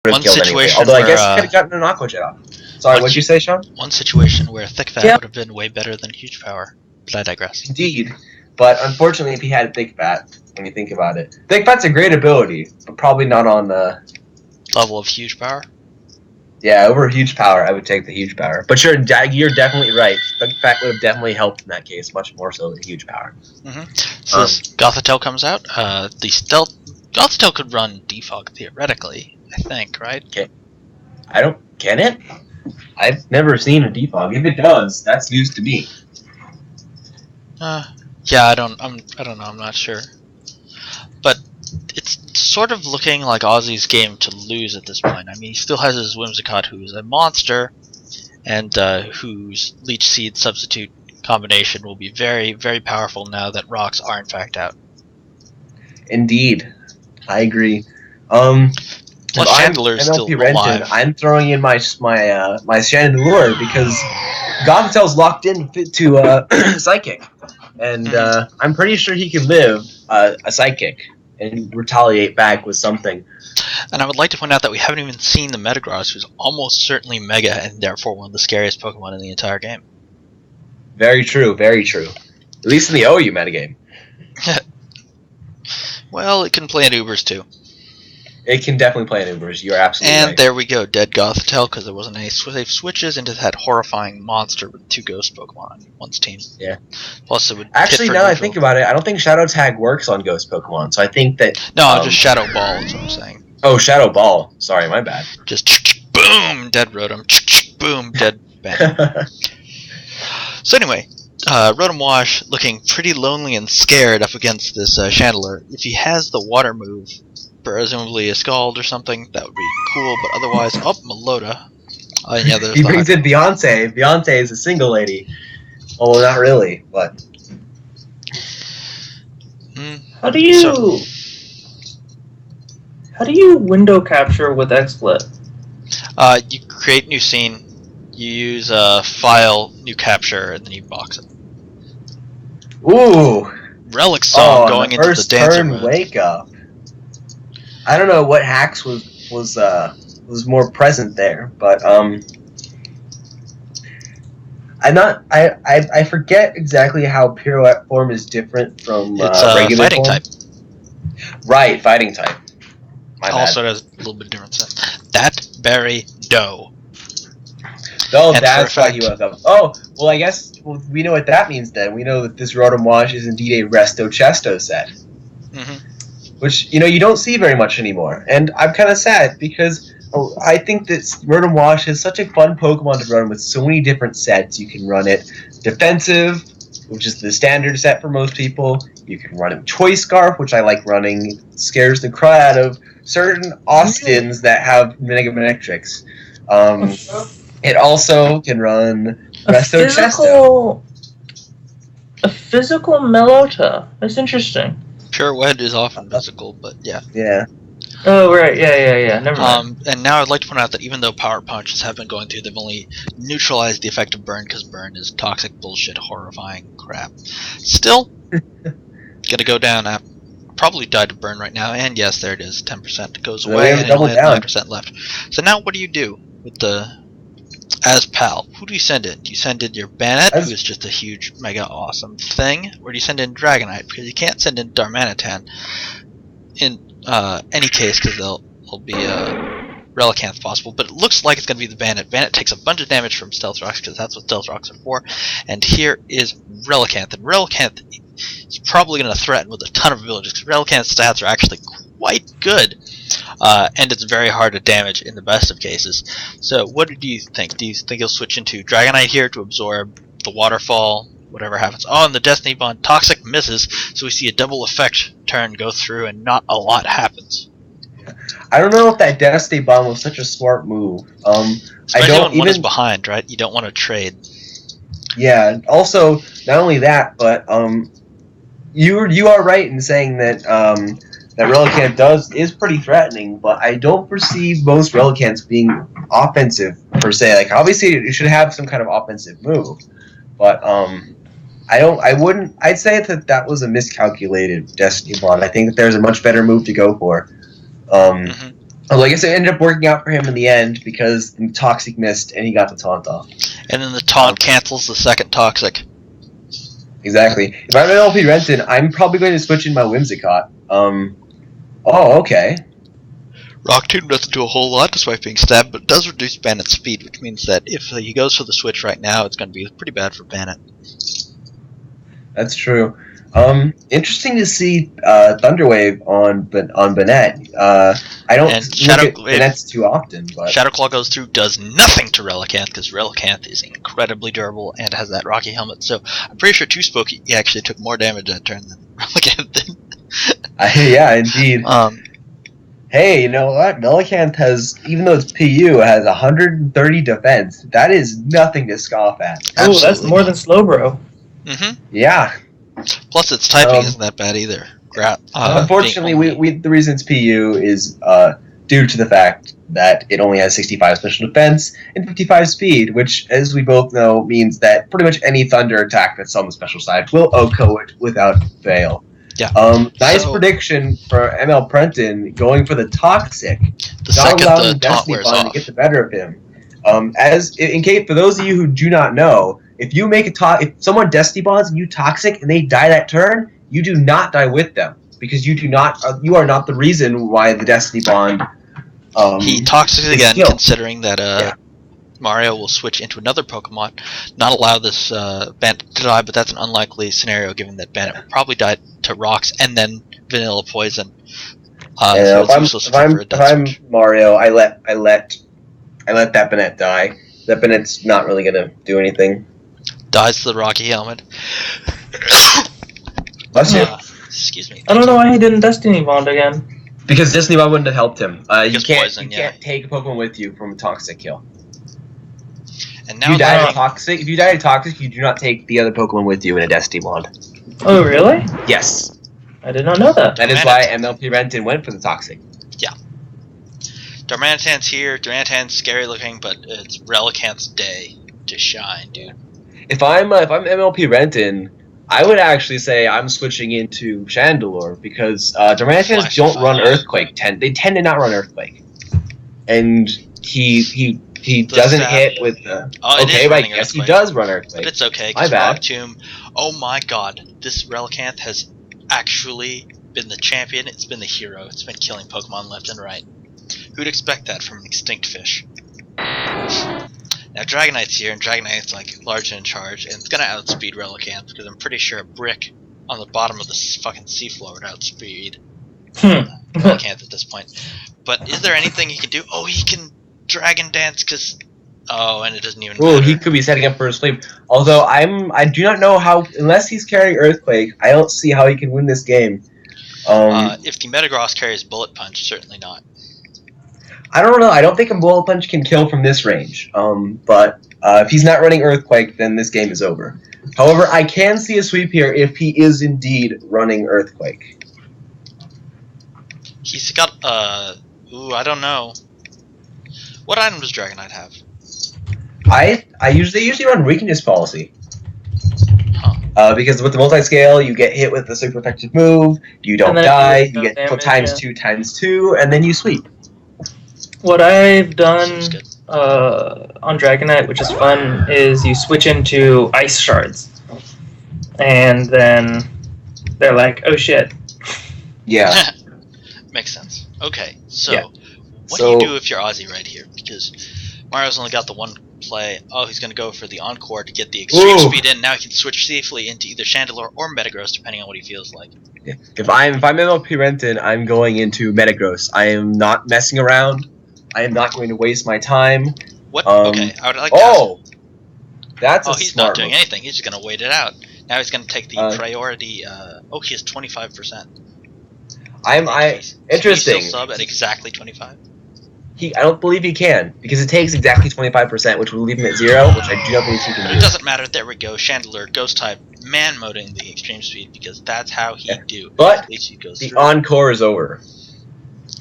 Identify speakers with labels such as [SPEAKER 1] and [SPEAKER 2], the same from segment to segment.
[SPEAKER 1] One
[SPEAKER 2] killed anyway.
[SPEAKER 1] situation
[SPEAKER 2] Although I
[SPEAKER 1] where,
[SPEAKER 2] guess he could have gotten an Aqua Jet off. Sorry, what'd you say, Sean?
[SPEAKER 1] One situation where Thick Fat would have been way better than Huge Power. But I digress.
[SPEAKER 2] Indeed. But unfortunately, if he had Thick Fat, when you think about it. Thick Fat's a great ability, but probably not on the...
[SPEAKER 1] Level of Huge Power?
[SPEAKER 2] Yeah, over Huge Power, I would take the Huge Power. But sure, you're definitely right. Thick Fat would have definitely helped in that case, much more so than Huge Power.
[SPEAKER 1] So as Gothitelle comes out, the Stealth... Gothitelle could run Defog, theoretically, I think, right?
[SPEAKER 2] Okay. Can it? I've never seen a Defog. If it does, that's news to me.
[SPEAKER 1] Yeah, I don't know, I'm not sure. But it's sort of looking like Ozzy's game to lose at this point. I mean, he still has his Whimsicott, who's a monster, and whose Leech Seed substitute combination will be very, very powerful now that rocks are in fact out.
[SPEAKER 2] Indeed. I agree.
[SPEAKER 1] Plus Chandelure is still alive.
[SPEAKER 2] I'm throwing in my Chandelure because Gothitelle's locked in to Psychic. And I'm pretty sure he can live a Psychic and retaliate back with something.
[SPEAKER 1] And I would like to point out that we haven't even seen the Metagross, who's almost certainly Mega and therefore one of the scariest Pokemon in the entire game.
[SPEAKER 2] Very true, very true. At least in the OU metagame.
[SPEAKER 1] Well, it can play in Ubers too.
[SPEAKER 2] It can definitely play in Ubers, you're absolutely right.
[SPEAKER 1] And there we go, dead Gothitelle, because there wasn't any safe switches into that horrifying monster with 2 Ghost Pokemon on one's team.
[SPEAKER 2] Yeah.
[SPEAKER 1] Plus it would
[SPEAKER 2] actually, now that I think about it, I don't think Shadow Tag works on Ghost Pokemon, so I think that...
[SPEAKER 1] No, just Shadow Ball is what I'm saying.
[SPEAKER 2] Oh, Shadow Ball. Sorry, my bad.
[SPEAKER 1] Just boom, dead Rotom. Boom, dead Bang. So anyway, Rotom Wash looking pretty lonely and scared up against this Chandelure. If he has the water move, presumably a Scald or something, that would be cool, but otherwise... Oh, Melota. Yeah,
[SPEAKER 2] he brings in Beyonce. Beyonce is a single lady. Oh, well, not really, but...
[SPEAKER 3] How do you window capture with XSplit?
[SPEAKER 1] You create new scene, you use file, new capture, and then you box it.
[SPEAKER 2] Ooh!
[SPEAKER 1] Relic Song going into the dancer mode.
[SPEAKER 2] Wake Up. I don't know what hacks was more present there, but I forget exactly how Pirouette form is different from regular
[SPEAKER 1] fighting
[SPEAKER 2] form.
[SPEAKER 1] Type.
[SPEAKER 2] Right, fighting type.
[SPEAKER 1] Also has a little bit of different sense. That berry dough.
[SPEAKER 2] Oh, that's why he woke up. Oh, well, I guess we know what that means then. We know that this Rotom Wash is indeed a Resto Chesto set. Which, you don't see very much anymore. And I'm kind of sad because I think that Rotom Wash is such a fun Pokemon to run with so many different sets. You can run it defensive, which is the standard set for most people. You can run it Choice Scarf, which I like running. It scares the crap out of certain Austins that have Mega Manectrics. It also can run Resto Chesto.
[SPEAKER 3] A physical Melota. That's interesting.
[SPEAKER 1] Pure Wed is often physical, but yeah.
[SPEAKER 2] Yeah.
[SPEAKER 3] Oh, right. Yeah. Never mind.
[SPEAKER 1] And now I'd like to point out that even though Power Punches have been going through, they've only neutralized the effect of Burn, because Burn is toxic bullshit, horrifying crap. Still, gonna go down. Probably died to Burn right now, and yes, there it is. 10% goes away, and only has 9% left. So now what do you do with the... As Pal, who do you send in? Do you send in your Banette, who is just a huge, mega awesome thing, or do you send in Dragonite? Because you can't send in Darmanitan in any case, because they'll be Relicanth possible. But it looks like it's going to be the Banette. Banette takes a bunch of damage from Stealth Rocks, because that's what Stealth Rocks are for. And here is Relicanth, and Relicanth is probably going to threaten with a ton of abilities, because Relicanth's stats are actually quite good. And it's very hard to damage in the best of cases. So what do you think? Do you think you'll switch into Dragonite here to absorb the Waterfall, whatever happens? Oh, and the Destiny Bond Toxic misses, so we see a double effect turn go through and not a lot happens.
[SPEAKER 2] I don't know if that Destiny Bond was such a smart move.
[SPEAKER 1] Especially when one is behind, right? You don't want to trade.
[SPEAKER 2] Yeah, also, not only that, but you are right in saying that that Relicanth is pretty threatening, but I don't perceive most Relicanths being offensive per se. Like, obviously it should have some kind of offensive move, but I'd say that was a miscalculated Destiny Bond. I think that there's a much better move to go for. Well, I guess it ended up working out for him in the end because Toxic missed and he got the taunt off.
[SPEAKER 1] And then the taunt cancels the second Toxic.
[SPEAKER 2] Exactly. If I'm MLP Renton, I'm probably going to switch in my Whimsicott. Oh, okay.
[SPEAKER 1] Rock Tomb doesn't do a whole lot despite being stabbed, but it does reduce Bandit's speed, which means that if he goes for the switch right now, it's going to be pretty bad for Bandit.
[SPEAKER 2] That's true. Interesting to see Thunderwave on Banette. I don't look at Banette's too often, but
[SPEAKER 1] Shadowclaw goes through, does nothing to Relicanth because Relicanth is incredibly durable and has that Rocky Helmet. So I'm pretty sure Two Spoke he actually took more damage that turn than Relicanth did.
[SPEAKER 2] Yeah, indeed. Hey, you know what? Relicanth has, even though it's PU, has 130 defense. That is nothing to scoff at.
[SPEAKER 3] Oh, that's more than Slowbro.
[SPEAKER 2] Yeah.
[SPEAKER 1] Plus, its typing isn't that bad either.
[SPEAKER 2] Unfortunately, the reason it's PU is due to the fact that it only has 65 special defense and 55 speed, which, as we both know, means that pretty much any Thunder attack that's on the special side will OHKO it without fail.
[SPEAKER 1] Yeah.
[SPEAKER 2] Nice prediction for ML Prenton going for the Toxic.
[SPEAKER 1] The second the taunt wears off.
[SPEAKER 2] To get the better of him. In case for those of you who do not know, if you make if someone Destiny bonds and you Toxic and they die that turn, you do not die with them because you are not the reason why the Destiny bond.
[SPEAKER 1] He Toxic again,
[SPEAKER 2] killed.
[SPEAKER 1] considering that Mario will switch into another Pokemon, not allow this Bandit to die, but that's an unlikely scenario given that Bandit will probably die to Rocks and then Vanilla Poison. So
[SPEAKER 2] if I'm Mario, I let that Banette die. That Banette's not really gonna do anything.
[SPEAKER 1] Dies to the Rocky Helmet.
[SPEAKER 2] Bless you.
[SPEAKER 1] Excuse me.
[SPEAKER 3] I don't know why he didn't Destiny Bond again.
[SPEAKER 2] Because Destiny Bond wouldn't have helped him. You can't take a Pokemon with you from a Toxic kill.
[SPEAKER 1] And now
[SPEAKER 2] if you die to Toxic, you do not take the other Pokemon with you in a Destiny Bond.
[SPEAKER 3] Oh, really?
[SPEAKER 2] Yes.
[SPEAKER 3] I did not know that.
[SPEAKER 2] That is why MLP Renton went for the Toxic.
[SPEAKER 1] Yeah. Darmanitan's here. Darmanitan's scary looking, but it's Relicanth's day to shine, dude.
[SPEAKER 2] If I'm MLP Renton, I would actually say I'm switching into Chandelure because Darmanitans don't run Earthquake. They tend to not run Earthquake, and he doesn't hit with the. Okay, but yes, he does run Earthquake.
[SPEAKER 1] But it's okay.
[SPEAKER 2] My bad.
[SPEAKER 1] Rock Tomb. Oh my God, this Relicanth has actually been the champion. It's been the hero. It's been killing Pokemon left and right. Who'd expect that from an extinct fish? Now Dragonite's here, and Dragonite's like large and in charge, and it's gonna outspeed Relicanth because I'm pretty sure a brick on the bottom of the fucking seafloor would outspeed Relicanth at this point. But is there anything he can do? Oh, he can Dragon Dance because. Oh, and it doesn't even matter.
[SPEAKER 2] He could be setting up for a sleep. Although I do not know how, unless he's carrying Earthquake, I don't see how he can win this game.
[SPEAKER 1] If the Metagross carries Bullet Punch, certainly not.
[SPEAKER 2] I don't know. I don't think a Bullet Punch can kill from this range. But if he's not running Earthquake, then this game is over. However, I can see a sweep here if he is indeed running Earthquake.
[SPEAKER 1] He's got I don't know. What item does Dragonite have?
[SPEAKER 2] They usually run Weakness Policy.
[SPEAKER 1] Huh.
[SPEAKER 2] Because with the multi-scale, you get hit with the super effective move, you don't die, you get put ×2, and then you sweep.
[SPEAKER 3] What I've done on Dragonite, which is fun, is you switch into Ice Shards. And then they're like, oh shit.
[SPEAKER 2] Yeah.
[SPEAKER 1] Makes sense. Okay, so what do you do if you're Ozzy right here? Because Mario's only got the one play. Oh, he's going to go for the Encore to get the extreme speed in. Now he can switch safely into either Chandelure or Metagross, depending on what he feels like.
[SPEAKER 2] Yeah. If I'm MLP Renton, I'm going into Metagross. I am not messing around. I am not going to waste my time.
[SPEAKER 1] What? Okay, I would like to
[SPEAKER 2] that's a
[SPEAKER 1] he's
[SPEAKER 2] smart
[SPEAKER 1] not doing
[SPEAKER 2] move.
[SPEAKER 1] anything. He's just going to wait it out. Now he's going to take the priority. He has 25%.
[SPEAKER 2] Interesting.
[SPEAKER 1] Can he still sub at exactly 25?
[SPEAKER 2] I don't believe he can, because it takes exactly 25%, which will leave him at 0, which I do not believe he can do.
[SPEAKER 1] It doesn't matter. There we go. Chandelure, Ghost type, man-moding the extreme speed, because that's how he do.
[SPEAKER 2] But
[SPEAKER 1] Leech Seed goes
[SPEAKER 2] the
[SPEAKER 1] through.
[SPEAKER 2] Encore is over.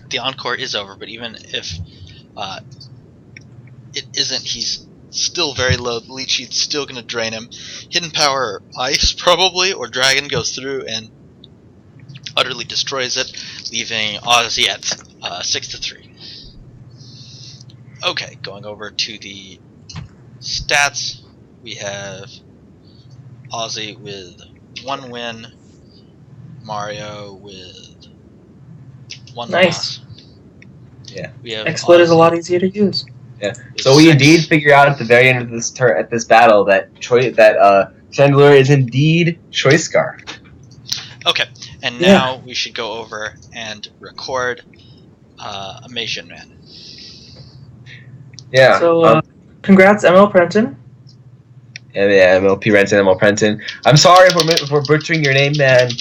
[SPEAKER 1] The Encore is over, but even if it isn't, he's still very low. The Leech Seed's still going to drain him. Hidden Power Ice, probably, or Dragon goes through and utterly destroys it, leaving Ozzy at 6-3. Okay, going over to the stats, we have Ozzy with 1 win, Mario with 1
[SPEAKER 3] Nice.
[SPEAKER 1] loss.
[SPEAKER 2] Yeah.
[SPEAKER 1] We have
[SPEAKER 3] Exploit is a lot easier to use.
[SPEAKER 2] Yeah. So we indeed figure out at the very end of this at this battle that Chandelure is indeed Choice Scarf.
[SPEAKER 1] Okay, and now we should go over and record Amazing Man.
[SPEAKER 2] Yeah.
[SPEAKER 3] So, congrats, ML Prenton.
[SPEAKER 2] Yeah, MLP Renton, ML Prenton. I'm sorry if we're butchering your name, man.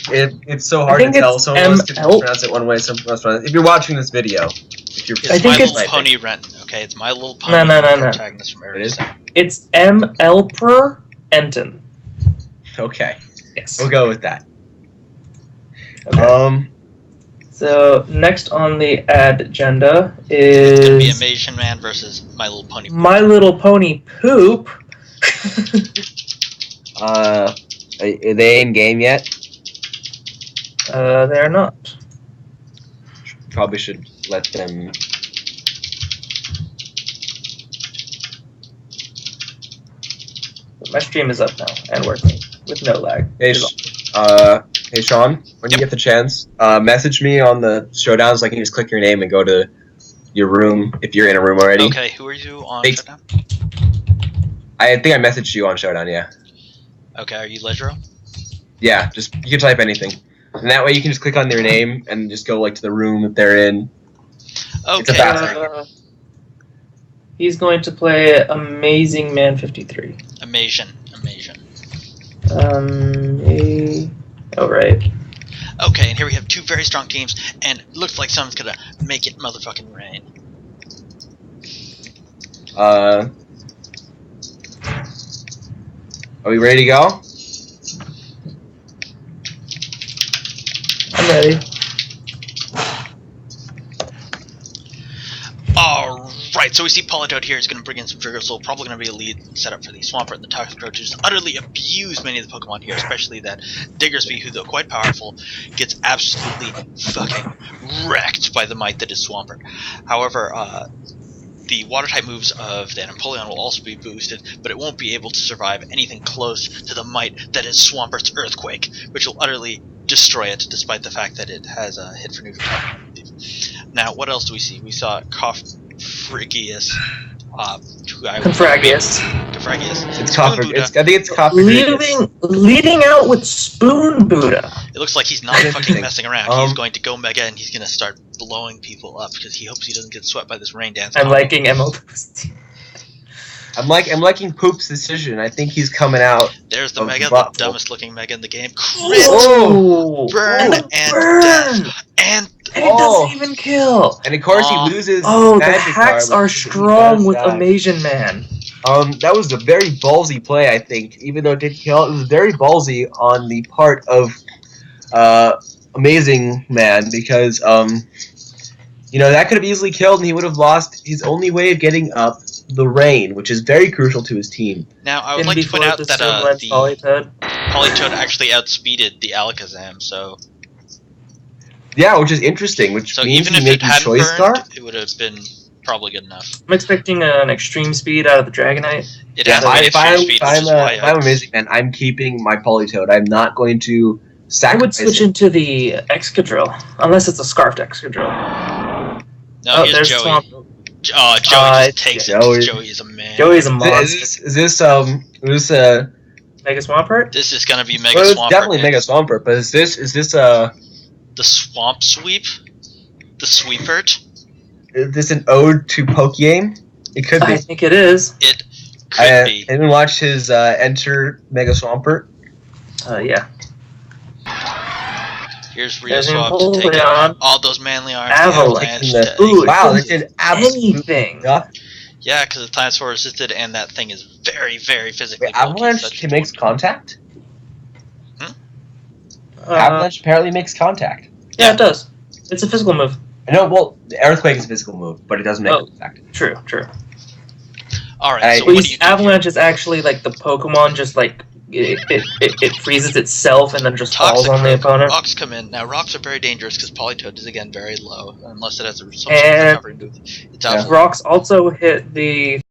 [SPEAKER 2] It's so hard to tell. Some of us can pronounce it one way, some of us pronounce it. If you're watching this video,
[SPEAKER 1] it's My Little Pony Renton, okay? It's My Little Pony.
[SPEAKER 3] No.
[SPEAKER 1] Protagonist from Arizona.
[SPEAKER 3] It's ML Enton.
[SPEAKER 2] Okay.
[SPEAKER 3] Yes.
[SPEAKER 2] We'll go with that.
[SPEAKER 3] Okay. So next on the agenda is
[SPEAKER 1] it's gonna be Amazing Man versus My Little Pony.
[SPEAKER 3] My Little Pony Poop.
[SPEAKER 2] Are they in game yet?
[SPEAKER 3] They are not.
[SPEAKER 2] Probably should let them.
[SPEAKER 3] My stream is up now and working with no lag.
[SPEAKER 2] Hey, Sean, when you get the chance, message me on the Showdown so I can just click your name and go to your room if you're in a room already.
[SPEAKER 1] Okay, who are you on Showdown?
[SPEAKER 2] I think I messaged you on Showdown, yeah.
[SPEAKER 1] Okay, are you Ledro?
[SPEAKER 2] Yeah, just you can type anything. And that way you can just click on their name and just go like to the room that they're in.
[SPEAKER 1] Okay.
[SPEAKER 2] It's a bathroom.
[SPEAKER 3] He's going to play Amazing Man 53.
[SPEAKER 1] Amazing.
[SPEAKER 3] Oh, right.
[SPEAKER 1] Okay, and here we have 2 very strong teams, and it looks like someone's gonna make it motherfucking rain.
[SPEAKER 2] Are we ready to go?
[SPEAKER 3] I'm ready.
[SPEAKER 1] Alright, so we see Politoed here is going to bring in some triggers, so probably going to be a lead setup for the Swampert and the Toxic Roach, who just utterly abuse many of the Pokemon here, especially that Diggersby, who though quite powerful, gets absolutely fucking wrecked by the might that is Swampert. However, the Water-type moves of the Napoleon will also be boosted, but it won't be able to survive anything close to the might that is Swampert's Earthquake, which will utterly destroy it, despite the fact that it has a hit for neutral. Now, what else do we see? We saw Confragius.
[SPEAKER 3] Confragius.
[SPEAKER 2] It's I think it's Confragius.
[SPEAKER 3] Leading out with Spoon Buddha.
[SPEAKER 1] It looks like he's not fucking messing around. He's going to go mega and he's going to start blowing people up because he hopes he doesn't get swept by this rain dance.
[SPEAKER 3] I'm liking ML.
[SPEAKER 2] I'm liking Poop's decision. I think he's coming out.
[SPEAKER 1] There's the Mega, the dumbest looking Mega in the game. Crit! Burn and death! And
[SPEAKER 3] it doesn't even kill!
[SPEAKER 2] And of course he loses.
[SPEAKER 3] The hacks are strong with Amazing Man.
[SPEAKER 2] That was a very ballsy play, I think. Even though it did kill, it was very ballsy on the part of Amazing Man because that could have easily killed and he would have lost his only way of getting up the rain, which is very crucial to his team.
[SPEAKER 1] Now, I would like to point out that the Politoed actually outspeeded the Alakazam, so...
[SPEAKER 2] Yeah, which is interesting, which
[SPEAKER 1] so
[SPEAKER 2] means
[SPEAKER 1] even if it hadn't burned, it would have been probably good enough.
[SPEAKER 3] I'm expecting an extreme speed out of the Dragonite.
[SPEAKER 2] If I'm Amazing Man, I'm keeping my Politoed. I'm not going to sacrifice
[SPEAKER 3] I would switch into the Excadrill, unless it's a Scarfed Excadrill.
[SPEAKER 1] No, here's Joey.
[SPEAKER 3] Swamp.
[SPEAKER 1] Joey just takes it. Joey is a man.
[SPEAKER 3] Joey's a monster.
[SPEAKER 2] Is this
[SPEAKER 3] Mega Swampert?
[SPEAKER 1] This is gonna be Mega Swampert.
[SPEAKER 2] It's definitely Mega Swampert, but is this
[SPEAKER 1] the Swamp Sweep? The Sweepert?
[SPEAKER 2] Is this an ode to Pokémon? It could be.
[SPEAKER 3] I think it is.
[SPEAKER 1] It could be.
[SPEAKER 2] Anyone watch his Enter Mega Swampert?
[SPEAKER 3] Yeah.
[SPEAKER 1] Here's Rhea Swap to take out all those manly arms.
[SPEAKER 3] Avalanche.
[SPEAKER 2] Wow, they did
[SPEAKER 3] anything.
[SPEAKER 1] Yeah, because the Tyrannosaur resisted, and that thing is very, very physically.
[SPEAKER 2] Wait, Avalanche makes contact? Avalanche apparently makes contact.
[SPEAKER 3] Yeah, it does. It's a physical move.
[SPEAKER 2] No, well, the Earthquake is a physical move, but it doesn't make contact.
[SPEAKER 3] True.
[SPEAKER 1] Alright, so
[SPEAKER 3] Avalanche is actually like the Pokemon just like it freezes itself and then just
[SPEAKER 1] Toxic
[SPEAKER 3] falls on the opponent.
[SPEAKER 1] Rocks come in. Now, rocks are very dangerous because Politoed is, again, very low. Unless it has some sort of
[SPEAKER 3] And
[SPEAKER 1] recovery move. It's
[SPEAKER 3] rocks also hit the